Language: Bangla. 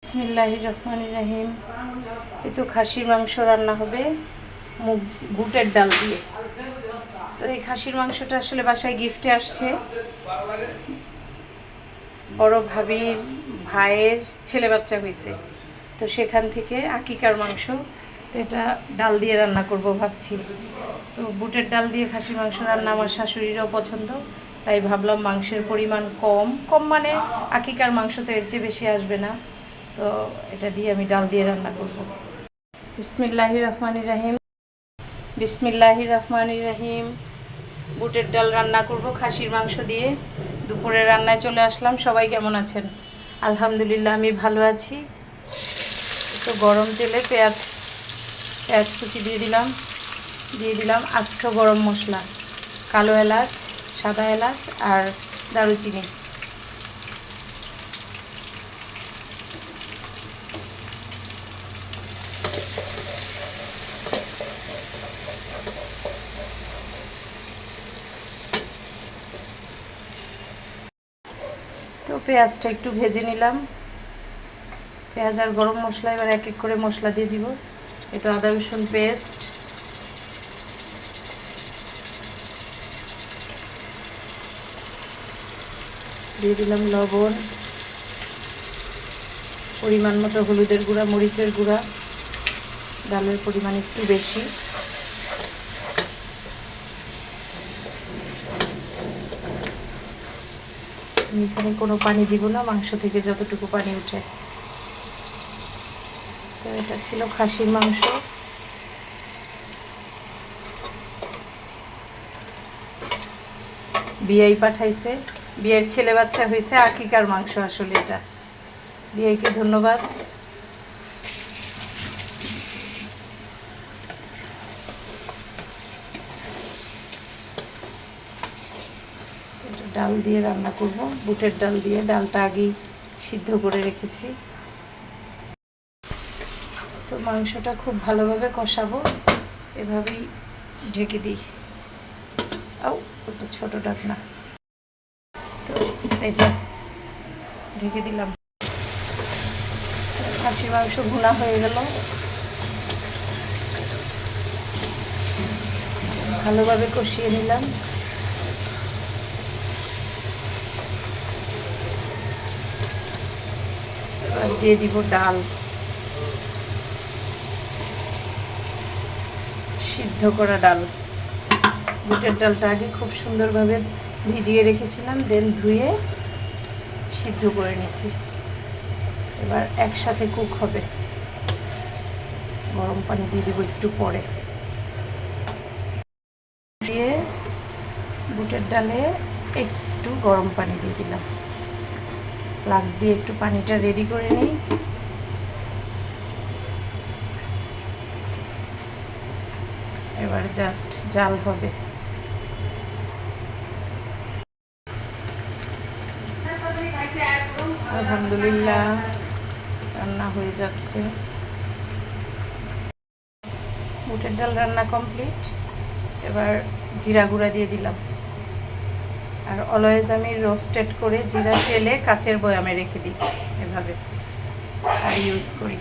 বিসমিল্লাহির রহমানির রহিম। এই তো খাসির মাংস রান্না হবে বুটের ডাল দিয়ে। তো এই খাসির মাংসটা আসলে বাসায় গিফটে আসছে, বড় ভাবির ভাইয়ের ছেলে বাচ্চা হয়েছে, তো সেখান থেকে আকিকার মাংস। তো এটা ডাল দিয়ে রান্না করব ভাবছি। তো বুটের ডাল দিয়ে খাসির মাংস রান্না আমার শাশুড়িরও পছন্দ, তাই ভাবলাম মাংসের পরিমাণ কম কম মানে আকিকার মাংস তো এর চেয়ে বেশি আসবে না, তো এটা দিয়ে আমি ডাল দিয়ে রান্না করব। বিসমিল্লাহির রহমানির রহিম। বিসমিল্লাহির রহমানির রহিম। বুটের ডাল রান্না করব খাসির মাংস দিয়ে। দুপুরে রান্নায় চলে আসলাম। সবাই কেমন আছেন? আলহামদুলিল্লাহ আমি ভালো আছি। তো গরম তেলে পেঁয়াজ কুচি দিয়ে দিলাম আস্ত গরম মশলা, কালো এলাচ, সাদা এলাচ আর দারুচিনি। তো পেঁয়াজটা একটু ভেজে নিলাম। পেঁয়াজ আর গরম মশলা এবার এক এক করে মশলা দিয়ে দিব। এটা আদা রসুন পেস্ট, দিয়ে দিলাম লবণ, পরিমাণ মতো হলুদের গুঁড়া, মরিচের গুঁড়া, ডালের পরিমাণ একটু বেশি। আমি এখানে কোনো পানি দিব না, মাংস থেকে যতটুকু পানি উঠে। তো এটা ছিল খাসির মাংস। বিয়াই পাঠাইছে, বিয়ের ছেলে বাচ্চা হয়েছে, আকিকার মাংস আসলে এটা। বিয়াইকে ধন্যবাদ। ডাল দিয়ে রান্না করব, বুটের ডাল দিয়ে। ডালটা আগেই সিদ্ধ করে রেখেছি। তো মাংসটা খুব ভালোভাবে কষাবো, এভাবেই ঢেকে দিই। ওটা ছোট ঢাকনা, তো এটা ঢেকে দিলাম। খাসির মাংস ভুনা হয়ে গেল, ভালোভাবে কষিয়ে নিলাম। এবার দিয়ে দিব ডাল, সিদ্ধ করা ডাল। বুটের ডালটা আগে খুব সুন্দরভাবে ভিজিয়ে রেখেছিলাম, দেন ধুয়ে সিদ্ধ করে নিছি। এবার একসাথে কুক হবে। গরম পানি দিয়ে দিব একটু পরে। দিয়ে বুটের ডালে একটু গরম পানি দিয়ে দিলাম। ফ্লাক্স দিয়ে একটু পানিটা রেডি করে নিই। এবার জাস্ট জাল হবে। আলহামদুলিল্লাহ রান্না হয়ে যাচ্ছে। বুটের ডাল রান্না কমপ্লিট। এবার জিরা গুঁড়া দিয়ে দিলাম। আর অলওয়েজ আমি রোস্টেড করে জিরা তেলে কাচের বয়ামে রেখে দিই, এভাবে আর ইউজ করি।